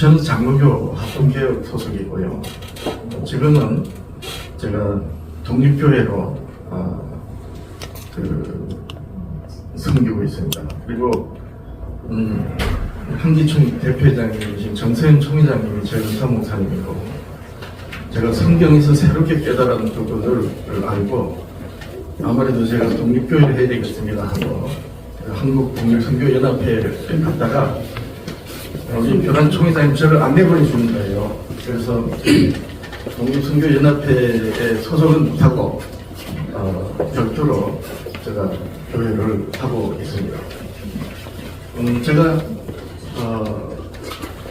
저는 장로교 합동개혁 소속이고요. 지금은 제가 독립교회로 섬기고 있습니다. 그리고 한기총 대표회장님이신 정세현 총회장님이 저희 의사 목사님이고, 제가 성경에서 새롭게 깨달은 부분을 알고 아무래도 제가 독립교회를 해야 되겠습니다 하고 한국 독립선교연합회에 갔다가 우리 변한 총회장님 저를 안내 보내주는 거예요. 그래서 독립선교연합회에 소속은 못하고 별도로 제가 교회를 하고 있습니다. 제가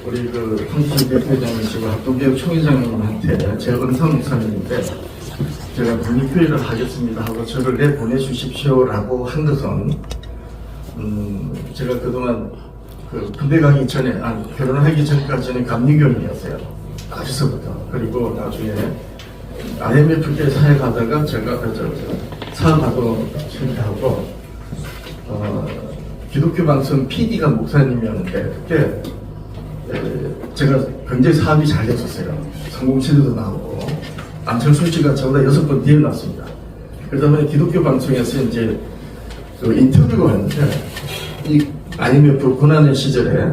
우리 한기총 대표회장이시고 합동개혁 총회장님한테 제 은사 목사님인데 제가 독립교회를 하겠습니다 하고 저를 내보내주십시오라고 한 것은 제가 그동안 군대 가기 전에 결혼하기 전까지는 감리교인이었어요. 아주서부터. 그리고 나중에 IMF 때 사역하다가 제가 사업하고 실패하고 기독교 방송 PD가 목사님이었는데 그때 제가 굉장히 사업이 잘 됐었어요. 성공치료도 나오고 안철수 씨가 저보다 6번 뒤에 났습니다. 그러다 보니 기독교 방송에서 이제 인터뷰가 왔는데 이 IMF 고난의 시절에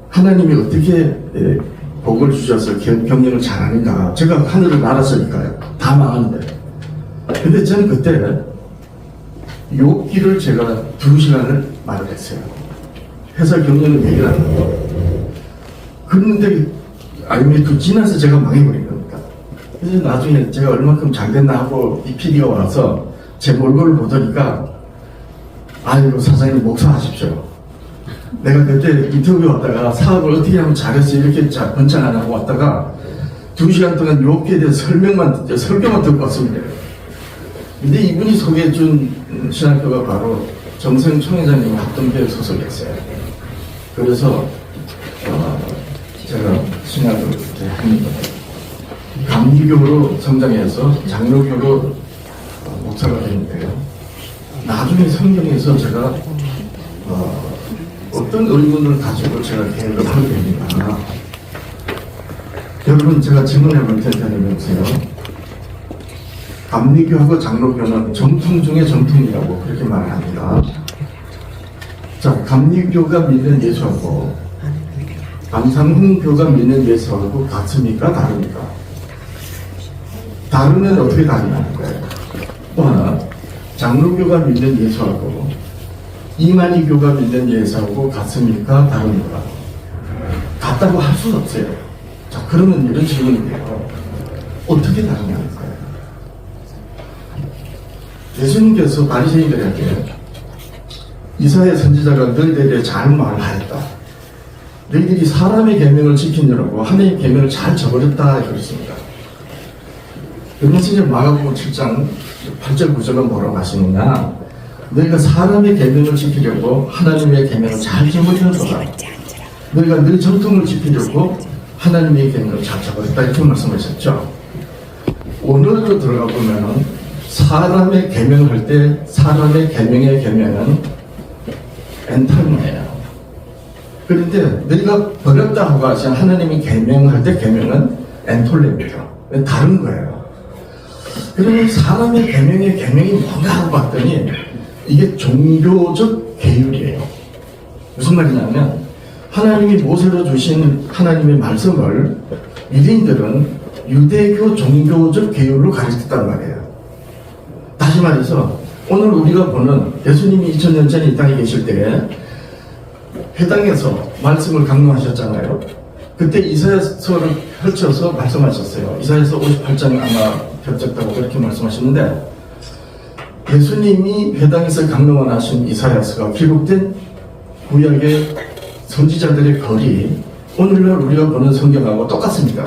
하나님이 어떻게 복을 주셔서 경영을 잘하는가. 제가 하늘을 날았으니까요. 다 망하는데. 근데 저는 그때 욥기를 제가 2시간을 말을 했어요. 회사 경영을 얘기를 하는. 그런데 IMF 지나서 제가 망해버린 겁니다. 그래서 나중에 제가 얼만큼 잘 됐나 하고 이 PD가 와서 제 몰골을 보더니까 아이고 사장님 목사하십시오. 내가 그때 인터뷰 왔다가 사업을 어떻게 하면 잘했어 이렇게 번창 안 하고 왔다가 2시간 동안 욥기에 대해서 설교만 듣고 왔습니다. 근데 이분이 소개해준 신학교가 바로 정세현 총회장님 합동교회 소속이었어요. 그래서 제가 신학을 합니다. 감리교로 성장해서 장로교로 목사가 되는데요. 나중에 성경에서 제가 어떤 의문을 가지고 제가 계획을 하게 됩니다. 여러분 제가 질문해 볼 텐데 보세요. 감리교하고 장로교는 정통 중에 정통이라고 그렇게 말을 합니다. 자, 감리교가 믿는 예수하고 감상훈교가 믿는 예수하고 같습니까? 다릅니까? 다르면 어떻게 다르냐는 거예요. 또 하나, 장로교가 믿는 예수하고 이만희교가 믿는 예수하고 같습니까? 다릅니까? 같다고 할 수는 없어요. 자, 그러면 이런 질문인데요. 어떻게 다르냐는 거예요. 예수님께서 바리새인들에게 이사야 선지자가 너희들에게 잘 말하였다. 너희들이 사람의 계명을 지키느라고 하나님의 계명을 잘 저버렸다 그랬습니다. 그러면서 마가복음 7장 8절 9절은 뭐라고 하시느냐. 너희가 사람의 계명을 지키려고 하나님의 계명을 잘 저버렸다. 너희가 늘 전통을 지키려고 하나님의 계명을 잘 저버렸다 이렇게 말씀하셨죠. 오늘로 들어가 보면 사람의 계명할 때 사람의 계명의 계명은 엔탈모예요. 그런데 너희가 버렸다 하고 하신 하나님이 계명할 때 계명은 엔톨레입니다. 다른 거예요. 그러면 사람의 계명의 계명이 뭔가 하고 봤더니 이게 종교적 계율이에요. 무슨 말이냐면 하나님이 모세로 주신 하나님의 말씀을 유대인들은 유대교 종교적 계율로 가르쳤단 말이에요. 다시 말해서 오늘 우리가 보는 예수님이 2000년 전에 이 땅에 계실 때에 회당에서 말씀을 강론하셨잖아요. 그때 이사야서를 펼쳐서 말씀하셨어요. 이사야서 58장 아마 펼쳤다고 그렇게 말씀하셨는데 예수님이 회당에서 강론을 하신 이사야서가 기록된 구약의 선지자들의 글이 오늘날 우리가 보는 성경하고 똑같습니다.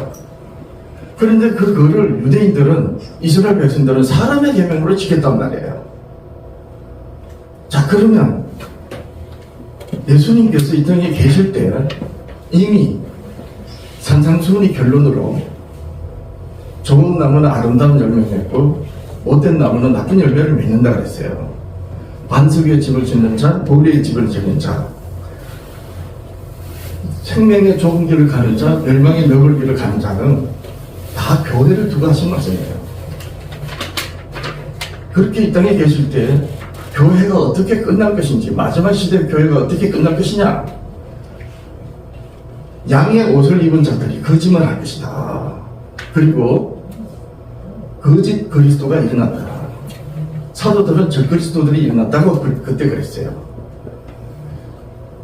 그런데 그 글을 유대인들은 이스라엘 백성들은 사람의 계명으로 지켰단 말이에요. 자, 그러면 예수님께서 이 땅에 계실 때 이미 산상수훈이 결론으로 좋은 나무는 아름다운 열매를 맺고 못된 나무는 나쁜 열매를 맺는다 그랬어요. 반석 위에 집을 짓는 자, 돌 위에 집을 짓는 자. 생명의 좁은 길을 가는 자, 멸망의 넓은 길을 가는 자는 다 교회를 두고 하신 말씀이에요. 그렇게 이 땅에 계실 때 교회가 어떻게 끝날 것인지, 마지막 시대 교회가 어떻게 끝날 것이냐, 양의 옷을 입은 자들이 거짓말 할 것이다. 그리고 거짓 그리스도가 일어났다. 사도들은 저 그리스도들이 일어났다고 그때 그랬어요.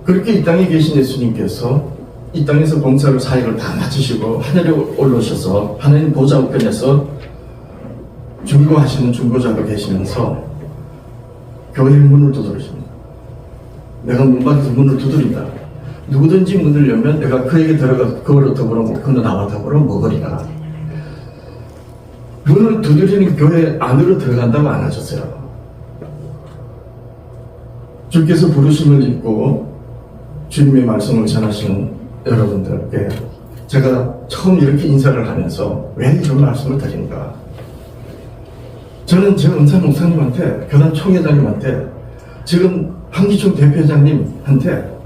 그렇게 이 땅에 계신 예수님께서 이 땅에서 봉사를 사역을 다 마치시고 하늘에 올라오셔서 하나님 보좌 우편에서 중보하시는 중보자로 계시면서 교회의 문을 두드리십니다. 내가 문 밖에서 문을 두드린다. 누구든지 문을 열면 내가 그에게 들어가 그로 더불어 그는 나와 더불어 먹으리라. 문을 두드리는 교회 안으로 들어간다고 안 하셨어요. 주께서 부르심을 입고 주님의 말씀을 전하시는 여러분들께 제가 처음 이렇게 인사를 하면서 왜 이런 말씀을 드리는가. 저는 제 은사 목사님한테, 교단 총회장님한테, 지금 한기총 대표장님한테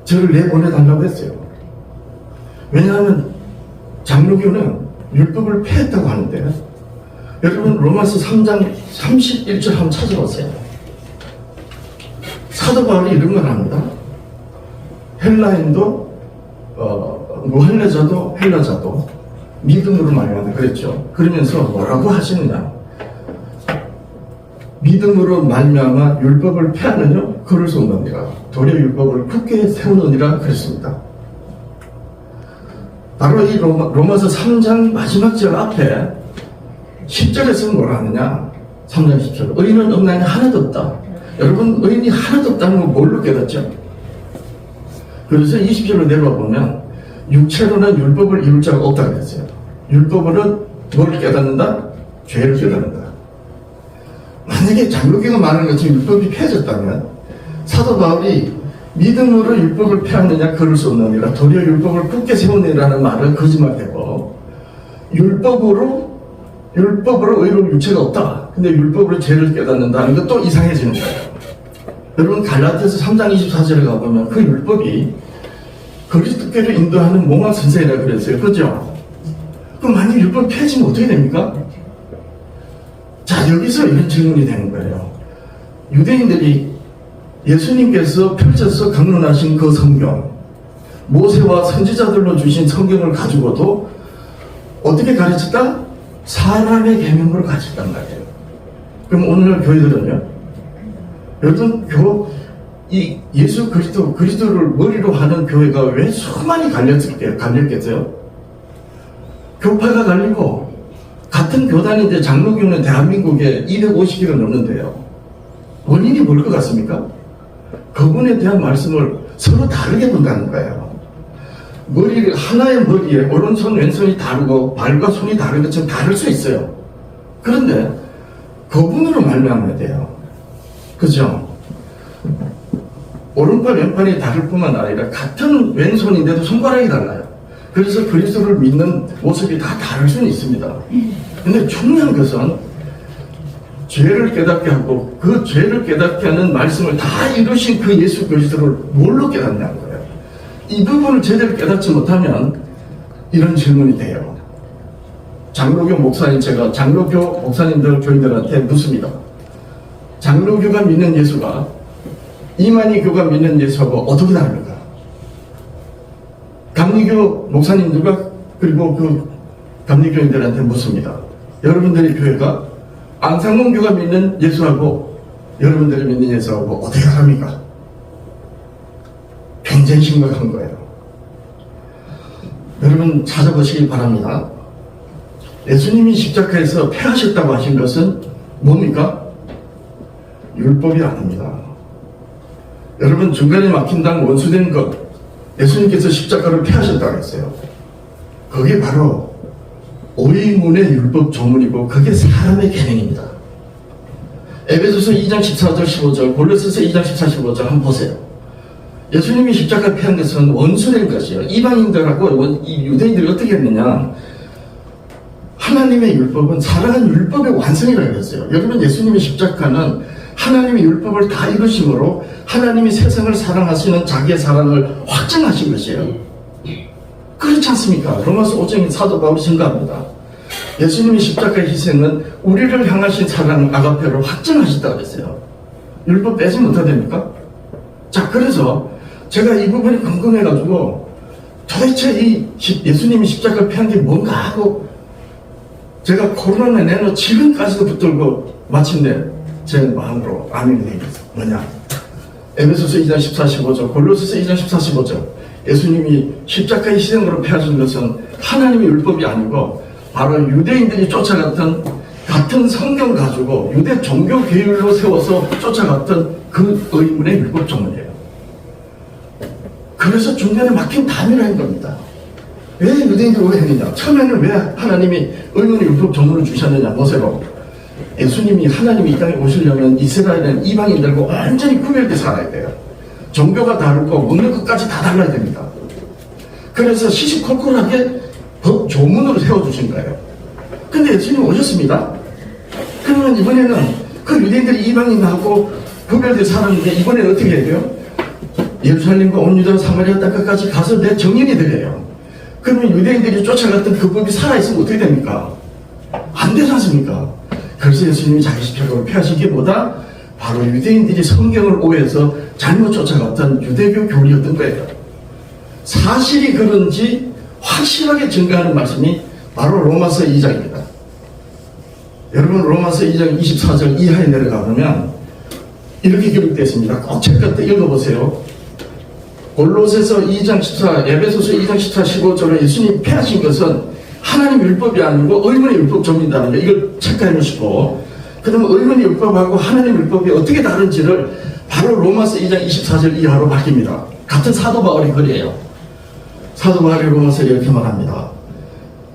저를 내보내달라고 했어요. 왜냐하면 장로교는 율법을 폐했다고 하는데, 여러분 로마서 3장 31절 한번 찾아보세요. 사도 바울이 이런 걸 합니다. 헬라인도 무헬라자도 헬라자도 믿음으로 말미암아 그랬죠. 그러면서 뭐라고 하시느냐? 믿음으로 말미암아 율법을 폐하느냐? 그럴 수 없느니라. 도리어 율법을 굳게 세우느니라 그랬습니다. 바로 이 로마서 3장 마지막 절 앞에 10절에서 뭐라 하느냐? 3장 10절. 의인은 없나니 하나도 없다. 여러분, 의인이 하나도 없다는 건 뭘로 깨닫죠? 그래서 20절로 내려와 보면 육체로는 율법을 이룰 자가 없다고 그랬어요. 율법으로는 뭘 깨닫는다? 죄를 깨닫는다. 만약에 장로교가 말하는 것처럼 율법이 폐해졌다면 사도 바울이 믿음으로 율법을 폐하느냐? 그럴 수 없느니라. 도리어 율법을 굳게 세우느니라는 말은 거짓말되고, 율법으로 의로운 육체가 없다. 근데 율법으로 죄를 깨닫는다는 것도 이상해지는 거예요. 여러분 갈라디아서 3장 24절에 가보면 그 율법이 그리스도께로 인도하는 몽학 선생이라고 그랬어요. 그죠? 그럼 만약 율법 폐지면 어떻게 됩니까? 자, 여기서 이런 질문이 되는 거예요. 유대인들이 예수님께서 펼쳐서 강론하신 그 성경, 모세와 선지자들로 주신 성경을 가지고도 어떻게 가르쳤다? 사람의 계명으로 가르쳤단 말이에요. 그럼 오늘날 교회들은요? 여러분, 이 예수 그리스도를 머리로 하는 교회가 왜 수많이 갈렸겠어요? 교파가 갈리고, 같은 교단인데 장로교는 대한민국에 250개가 넘는데요. 원인이 뭘 것 같습니까? 그분에 대한 말씀을 서로 다르게 본다는 거예요. 하나의 머리에 오른손 왼손이 다르고 발과 손이 다른 것처럼 다를 수 있어요. 그런데 그분으로 말미암아야 돼요. 그죠? 오른팔 왼팔이 다를 뿐만 아니라 같은 왼손인데도 손가락이 달라요. 그래서 그리스도를 믿는 모습이 다 다를 수는 있습니다. 근데 중요한 것은 죄를 깨닫게 하고 그 죄를 깨닫게 하는 말씀을 다 이루신 그 예수 그리스도를 뭘로 깨닫냐는 거예요. 이 부분을 제대로 깨닫지 못하면 이런 질문이 돼요. 장로교 목사님, 제가 장로교 목사님들 교인들한테 묻습니다. 장로교가 믿는 예수가 이만희 교가 믿는 예수하고 어떻게 다릅니까? 감리교 목사님들과 그리고 그 감리교인들한테 묻습니다. 여러분들의 교회가 안상봉교가 믿는 예수하고 여러분들이 믿는 예수하고 어떻게 다릅니까? 굉장히 심각한 거예요. 여러분 찾아보시기 바랍니다. 예수님이 십자가에서 폐하셨다고 하신 것은 뭡니까? 율법이 아닙니다. 여러분 중간에 막힌 당 원수된 것, 예수님께서 십자가를 폐하셨다고 했어요. 그게 바로 오이문의 율법 조문이고 그게 사람의 계명입니다. 에베소서 2장 14절 15절, 골로새서 2장 14, 15절 한번 보세요. 예수님이 십자가 폐한 것은 원수된 것이에요. 이방인들하고 이 유대인들이 어떻게 했느냐? 하나님의 율법은 사랑한 율법의 완성이라고 했어요. 여러분 예수님의 십자가는 하나님의 율법을 다 이루심으로 하나님이 세상을 사랑하시는 자기의 사랑을 확증하신 것이에요. 그렇지 않습니까? 로마서 5장에 사도 바울이 증거합니다. 예수님이 십자가의 희생은 우리를 향하신 사랑 아가페로 확증하셨다고 그랬어요. 율법 빼지 못하됩니까? 자, 그래서 제가 이 부분이 궁금해가지고 도대체 이 예수님이 십자가를 피한 게 뭔가 하고 제가 코로나 내내 지금까지도 붙들고 마침내 제 마음으로 아멘이 되겠어요. 뭐냐? 에베소서 2장 14, 15절, 골로새서 2장 14, 15절. 예수님이 십자가의 희생으로 피하신 것은 하나님의 율법이 아니고 바로 유대인들이 쫓아갔던 같은 성경 가지고 유대 종교 계율로 세워서 쫓아갔던 그 의문의 율법 조문이에요. 그래서 중간에 막힌 담이라는 겁니다. 왜 유대인들이 오해했느냐? 처음에는 왜 하나님이 의문의 율법 조문을 주셨느냐? 모세로. 예수님이 하나님이 이 땅에 오시려면 이스라엘은 이방인들과 완전히 구별되어 살아야 돼요. 종교가 다르고 먹는 것까지 다 달라야 됩니다. 그래서 시시콜콜하게 법 조문으로 세워주신 거예요. 근데 예수님 오셨습니다. 그러면 이번에는 그 유대인들이 이방인하고 구별되어 살았는데 이번에는 어떻게 해야 돼요? 예루살렘과 온 유다 사마리아 땅까지 가서 내 정인이 되래요. 그러면 유대인들이 쫓아갔던 그 법이 살아있으면 어떻게 됩니까? 안 되지 않습니까? 그래서 예수님이 자기 십자가로 피하시기보다 바로 유대인들이 성경을 오해해서 잘못 쫓아갔던 유대교 교리였던 거예요. 사실이 그런지 확실하게 증거하는 말씀이 바로 로마서 2장입니다. 여러분 로마서 2장 24절 이하에 내려가 보면 이렇게 기록되어 있습니다. 꼭 책같이 읽어보세요. 골로새서 2장 14, 에베소서 2장 14, 15절에 예수님 피하신 것은 하나님 율법이 아니고 의문의 율법 조문이라는 거 이걸 체크해 놓으시고 그러면 의문의 율법하고 하나님 율법이 어떻게 다른지를 바로 로마서 2장 24절 이하로 바뀝니다. 같은 사도 바울의 글이에요. 사도 바울이 로마서 이렇게 말합니다.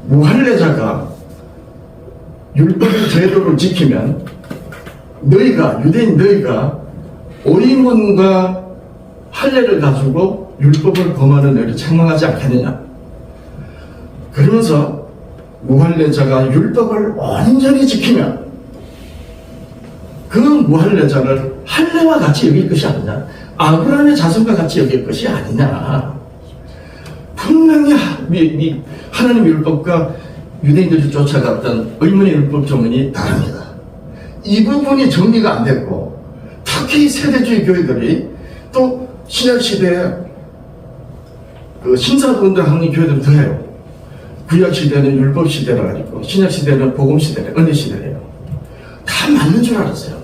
무할례자가 율법의 제도를 지키면 너희가 유대인 너희가 의문과 할례를 가지고 율법을 범하는 너희를 책망하지 않겠느냐. 그러면서 무할례자가 율법을 온전히 지키면 그 무할례자를 할례와 같이 여길 것이 아니냐, 아브라함의 자손과 같이 여길 것이 아니냐. 분명히 하나님의 율법과 유대인들이 쫓아갔던 의문의 율법 조문이 다릅니다. 이 부분이 정리가 안 됐고 특히 세대주의 교회들이 또 신약시대에 그 신사분들하는 교회들은 더해요. 구약시대는 율법시대라 가지고 신약시대는 복음시대래, 은혜시대래요. 다 맞는 줄 알았어요.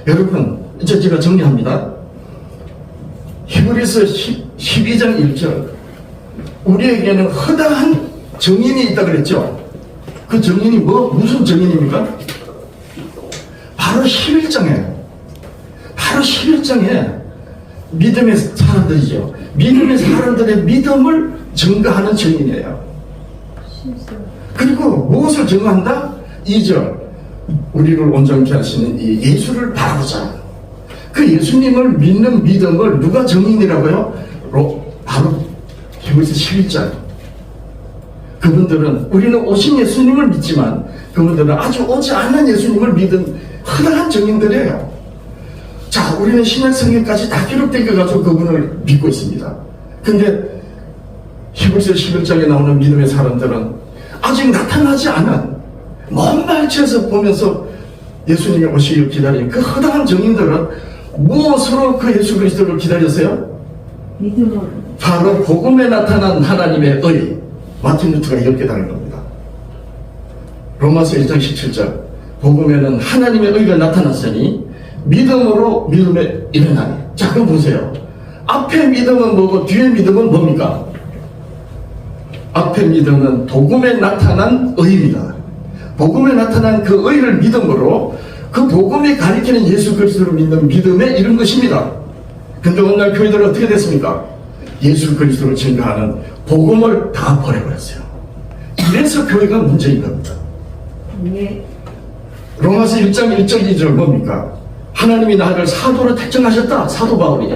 여러분 이제 제가 정리합니다. 히브리서 12장 1절 우리에게는 허다한 정인이 있다 그랬죠. 그 정인이 무슨 정인입니까? 바로 11장에 믿음의 사람들이죠. 믿음의 사람들의 믿음을 증거하는 정인이에요. 그리고 무엇을 증거한다? 2절 우리를 온전케 하시는 이 예수를 바라보자. 그 예수님을 믿는 믿음을 누가 정인이라고요? 바로 히브리서 11장. 그분들은 우리는 오신 예수님을 믿지만 그분들은 아주 오지 않는 예수님을 믿은 흔한 정인들이에요. 자, 우리는 신약 성경까지 다 기록된 것 가지고 그분을 믿고 있습니다. 근데 히브리서 11장에 나오는 믿음의 사람들은 아직 나타나지 않은 먼 발치에서 보면서 예수님이 오시길 기다린 그 허다한 정인들은 무엇으로 그 예수 그리스도를 기다렸어요? 믿음으로. 바로 복음에 나타난 하나님의 의. 마틴 루터가 이렇게 다른 겁니다. 로마서 1장 17절 복음에는 하나님의 의가 나타났으니 믿음으로 믿음에 일어나니. 자, 그럼 보세요. 앞에 믿음은 뭐고 뒤에 믿음은 뭡니까? 앞에 믿음은 복음에 나타난 의입니다. 복음에 나타난 그 의를 믿음으로 그 복음이 가리키는 예수 그리스도를 믿는 믿음에 이른 것입니다. 근데 오늘날 교회들은 어떻게 됐습니까? 예수 그리스도를 증거하는 복음을 다 버려버렸어요. 이래서 교회가 문제인 겁니다. 네. 로마서 1장 1절 2절 뭡니까? 하나님이 나를 사도로 택정하셨다. 사도 바울이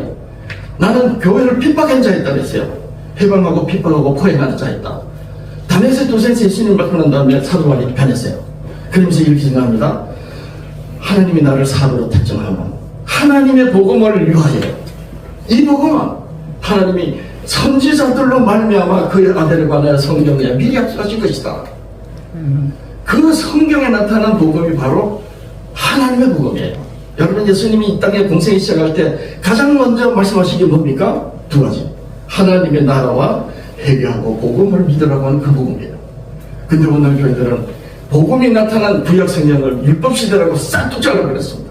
나는 교회를 핍박한 자였다 그랬어요. 해방하고 핍박하고 포획하는 자였다. 다메섹 도시에서 예수님 받고 난 다음에 사도 바울이 변했어요. 그러면서 이렇게 생각합니다. 하나님이 나를 사도로 택정하면 하나님의 복음을 위하여, 이 복음은 하나님이 선지자들로 말미암아 그의 아들에 관하여 성경에 미리 약속하신 것이다. 그 성경에 나타난 복음이 바로 하나님의 복음이에요. 여러분, 예수님이 이 땅에 공생이 시작할 때 가장 먼저 말씀하신 게 뭡니까? 두 가지. 하나님의 나라와 회개하고 복음을 믿으라고 하는 그 복음이에요. 근데 오늘 교회들은 복음이 나타난 구약 성경을 율법 시대라고 싹둑 잘라버렸습니다.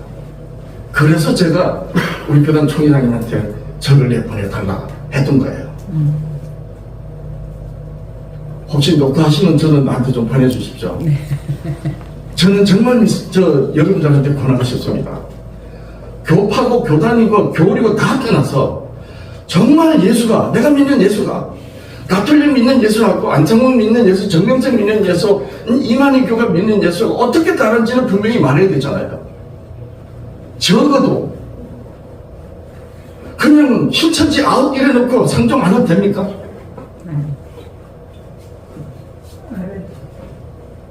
그래서 제가 우리 교단 총회장님한테 저를 내보내달라 했던 거예요. 혹시 녹화하시면 저는 나한테 좀 보내주십시오. 저는 정말 여러분들한테 권하고 싶습니다. 교파고 교단이고 교리고 다 떠나서 정말 예수가, 내가 믿는 예수가, 가톨릭 믿는 예수하고 안창문 믿는 예수, 정명석 믿는 예수, 이만희 교가 믿는 예수가 어떻게 다른지는 분명히 말해야 되잖아요. 적어도 그냥 신천지 아웃 이래놓고 상종 안 해도 됩니까?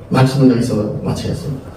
말씀은 여기서 마치겠습니다.